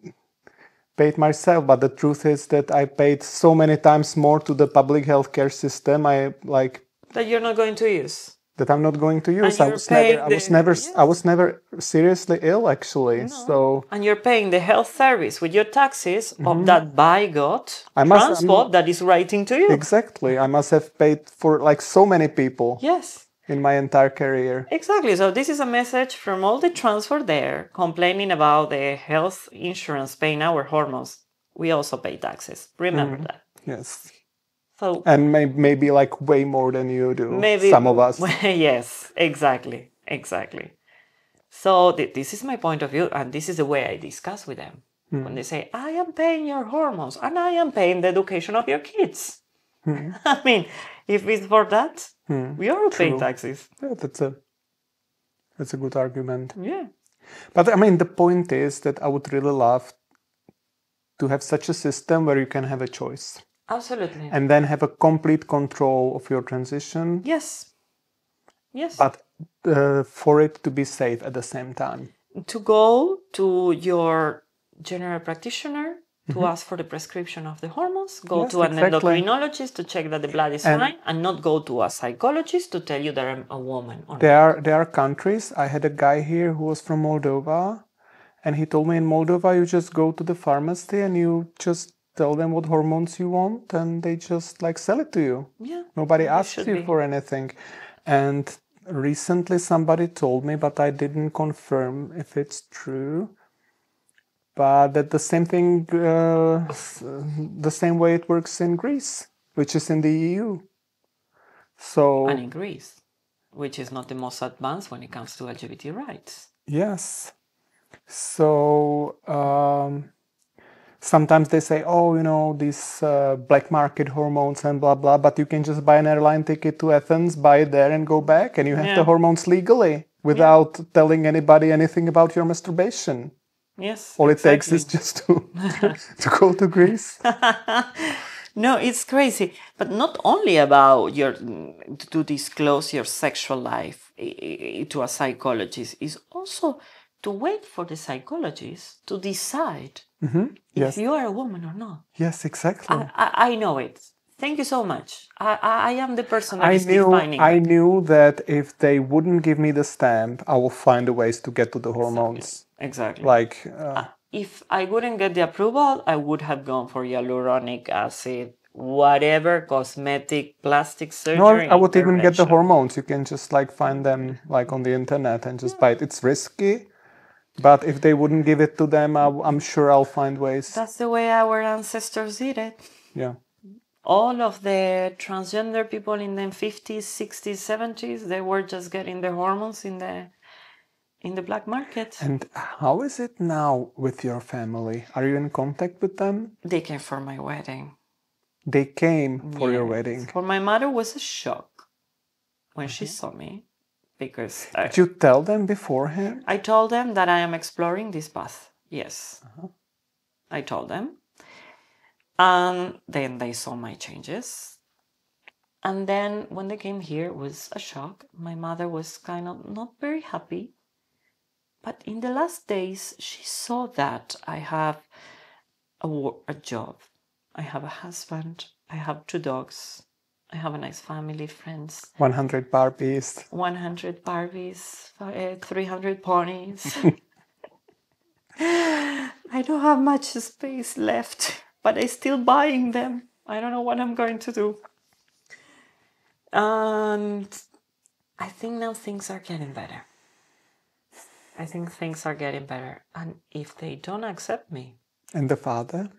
pay it myself. But the truth is that I paid so many times more to the public healthcare system. That you're not going to use. That I'm not going to use. I was never seriously ill, actually. No. So. And you're paying the health service with your taxes of that transport that is writing to you. Exactly. I must have paid for like so many people. Yes. In my entire career. Exactly. So this is a message from all the transport there complaining about the health insurance paying our hormones. We also pay taxes. Remember that. Yes. So and maybe like way more than you do. Maybe some of us. Yes, exactly. So this is my point of view, and this is the way I discuss with them. When they say, I am paying your hormones and I am paying the education of your kids. I mean, if it's for that, we are paying taxes. Yeah, that's a good argument. Yeah. But I mean, the point is that I would really love to have such a system where you can have a choice. Absolutely. And then have a complete control of your transition. Yes. But for it to be safe at the same time. To go to your general practitioner to ask for the prescription of the hormones, go to an endocrinologist to check that the blood is fine, and not go to a psychologist to tell you that I'm a woman. There are countries. I had a guy here who was from Moldova, and he told me in Moldova you just go to the pharmacy and you just tell them what hormones you want, and they just like sell it to you. Yeah. Nobody asks you for anything. And recently somebody told me, but I didn't confirm if it's true, but that the same thing, the same way it works in Greece, which is in the EU. So. And in Greece, which is not the most advanced when it comes to LGBT rights. Yes. So sometimes they say, these black market hormones and blah, blah, but you can just buy an airline ticket to Athens, buy it there and go back, and you have the hormones legally without telling anybody anything about your masturbation. Yes. All it takes is just to go to Greece. No, it's crazy. But not only about to disclose your sexual life to a psychologist, it's also to wait for the psychologist to decide if you are a woman or not. Yes, exactly. I know it. Thank you so much. I am the person that is defining. I knew that if they wouldn't give me the stamp, I will find the ways to get to the hormones. Exactly. Like, if I wouldn't get the approval, I would have gone for hyaluronic acid, whatever, cosmetic, plastic surgery. No, I would even get the hormones. You can just like find them like on the internet and just buy it. It's risky, but if they wouldn't give it to them, I'm sure I'll find ways. That's the way our ancestors did it. Yeah. All of the transgender people in the 50s, 60s, 70s, they were just getting their hormones in the black market. And how is it now with your family? Are you in contact with them? They came for my wedding. They came for your wedding? For my mother was a shock when she saw me. Because did you tell them beforehand? I told them that I am exploring this path. Yes. I told them. And then they saw my changes. And then when they came here, it was a shock. My mother was kind of not very happy. But in the last days, she saw that I have a job. I have a husband. I have 2 dogs. I have a nice family, friends. 100 Barbies. 100 Barbies, 300 ponies. I don't have much space left, but I'm still buying them. I don't know what I'm going to do. And I think now things are getting better. I think things are getting better. And if they don't accept me... And the father?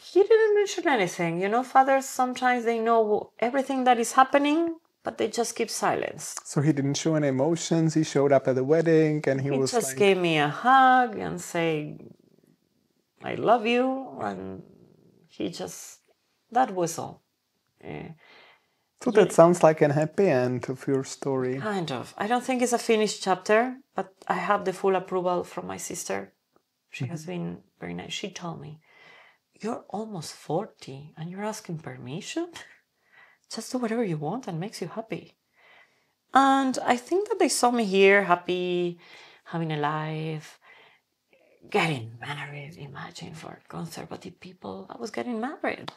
He didn't mention anything. You know, fathers, sometimes they know everything that is happening, but they just keep silence. So he didn't show any emotions? He showed up at the wedding and he was just gave me a hug and say, I love you. And he just... That was all. So that sounds like a happy end of your story. Kind of. I don't think it's a finished chapter, but I have the full approval from my sister. She has been very nice. She told me, you're almost 40 and you're asking permission? Just do whatever you want and makes you happy. And I think that they saw me here, happy, having a life, getting married. Imagine, for conservative people, I was getting married.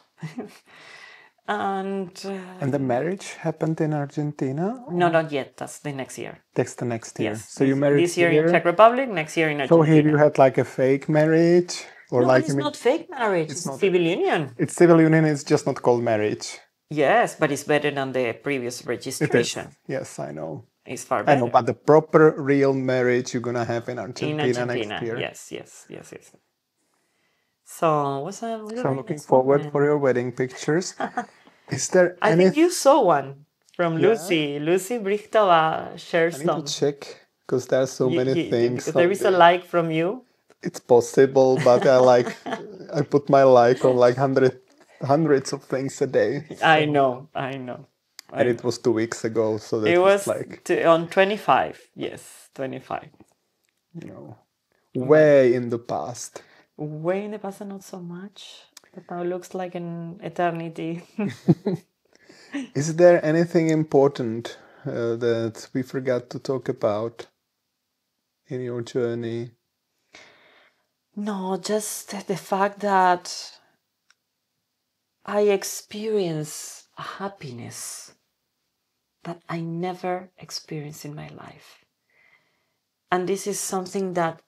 And the marriage happened in Argentina? No, not yet. That's the next year. That's the next year. Yes. So you married this year in Czech Republic, next year in Argentina. So here you had like a fake marriage? Or No, like, it's not fake marriage. It's civil union. It's civil union. It's just not called marriage. Yes, but it's better than the previous registration. It is. Yes, I know. It's far better. I know, but the proper real marriage you're gonna have in Argentina next year. Yes. So was a really So looking forward for your wedding pictures. Is there I think you saw one from Lucie Brychtová shared some. I need to check because there are so many things. Because there is a like from you. It's possible, but I put my like on like hundreds of things a day. So. I know. And it was 2 weeks ago, so that it was like on 25. Yes, 25. Way in the past. Way in the past, not so much. But now it looks like an eternity. Is there anything important that we forgot to talk about in your journey? No, just the fact that I experience a happiness that I never experienced in my life. And this is something that,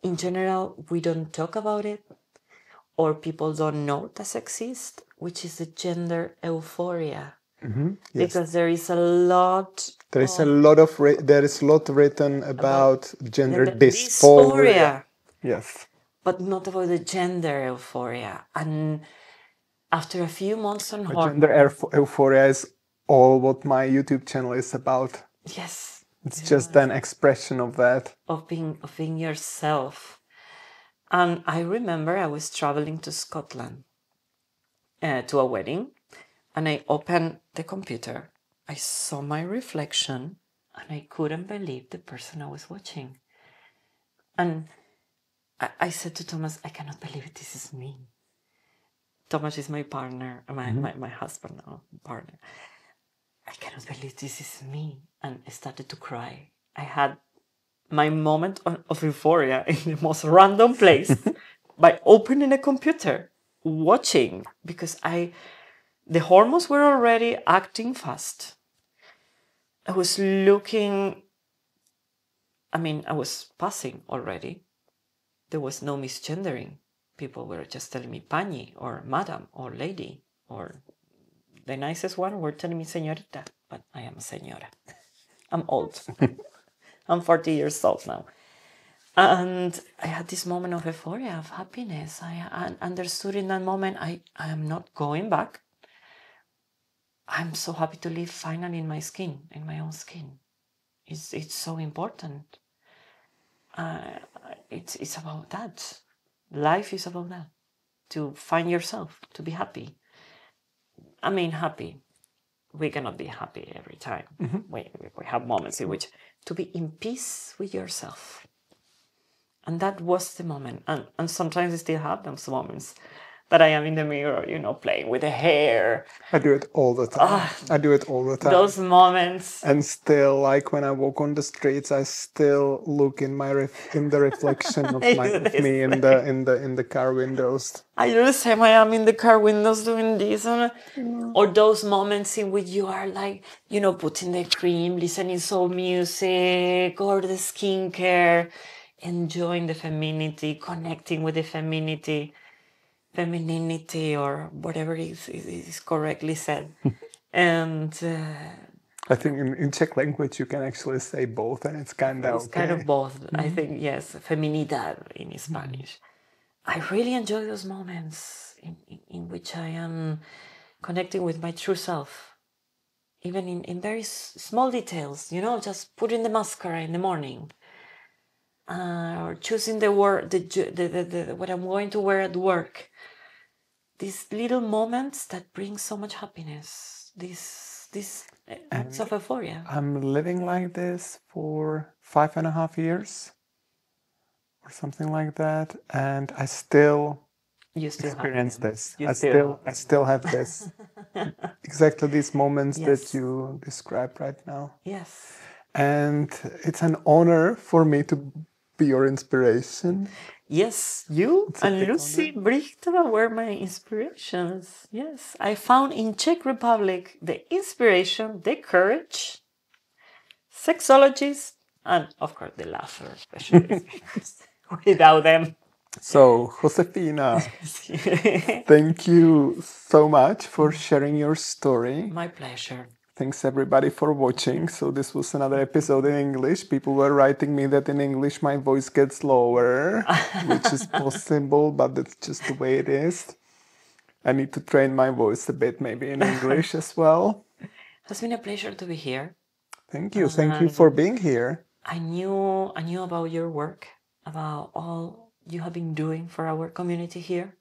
in general, we don't talk about it, or people don't know does exist, which is the gender euphoria. Mm-hmm. Yes. Because there is a lot. There is a lot written about gender dysphoria. Yes. But not about the gender euphoria. And after a few months on hormones... Gender euphoria is all what my YouTube channel is about. Yes. It's just an expression of that. Of being yourself. And I remember I was traveling to Scotland to a wedding. And I opened the computer. I saw my reflection. And I couldn't believe the person I was watching. And I said to Thomas, I cannot believe it, this is me. Thomas is my partner, my husband now, partner. I cannot believe this is me. And I started to cry. I had my moment of euphoria in the most random place by opening a computer, watching, because I the hormones were already acting fast. I was looking, I was passing already. There was no misgendering. People were just telling me pani or madam or lady, or the nicest one were telling me señorita, but I am a señora. I'm old. I'm 40 years old now. And I had this moment of euphoria, of happiness. I understood in that moment, I am not going back. I'm so happy to live finally in my skin, in my own skin. It's so important. It's about that. Life is about that. To find yourself, to be happy. Happy. We cannot be happy every time. We have moments in which to be in peace with yourself. And that was the moment. And sometimes I still have those moments that I am in the mirror, playing with the hair. I do it all the time. I do it all the time. Those moments. And still, like when I walk on the streets, I still look in in the reflection of me in the car windows. I do the same. I am in the car windows doing this, or those moments in which you are like, putting the cream, listening soul music, or the skincare, enjoying the femininity, connecting with the femininity, or whatever is correctly said. And I think in Czech language you can actually say both, and it's kind of kind of both. I think, yes, feminidad in Spanish. I really enjoy those moments in which I am connecting with my true self, even in very small details. Just putting the mascara in the morning, or choosing the word, what I'm going to wear at work. These little moments that bring so much happiness. These acts of euphoria. I'm living like this for 5.5 years, or something like that, and I still experience this. I still have this. Exactly these moments that you describe right now. Yes. And it's an honor for me to be your inspiration. Yes, you and Lucie Brychtová were my inspirations. Yes, I found in Czech Republic the inspiration, the courage, sexologists, and of course the laughter, especially. Without them. So, Josefina, thank you so much for sharing your story. My pleasure. Thanks everybody for watching. So this was another episode in English. People were writing me that in English my voice gets lower, which is possible, but that's just the way it is. I need to train my voice a bit, maybe in English as well. It's been a pleasure to be here. Thank you. Thank you for being here. I knew about your work, about all you have been doing for our community here.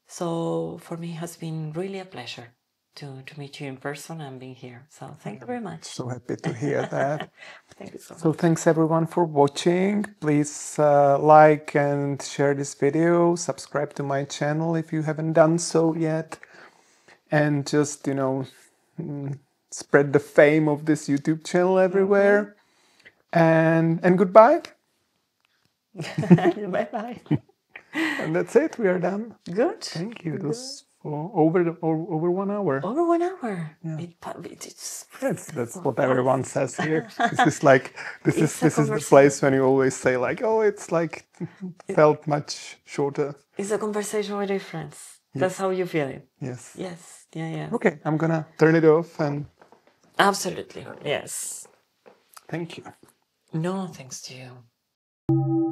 So for me, it has been really a pleasure to meet you in person and being here. So thank you very much. So happy to hear that. Thank you so much. So thanks everyone for watching. Please like and share this video. Subscribe to my channel if you haven't done so yet. And just, spread the fame of this YouTube channel everywhere. And goodbye. Bye-bye. And that's it. We are done. Good. Thank you. It was over 1 hour. Over 1 hour. Yeah. It's that's what everyone says here. This is the place when you always say like, oh, it's like felt much shorter. It's a conversation with your friends. That's how you feel it. Yes. Yes. Yeah. Okay, I'm gonna turn it off and. Absolutely. Yes. Thank you. No, thanks to you.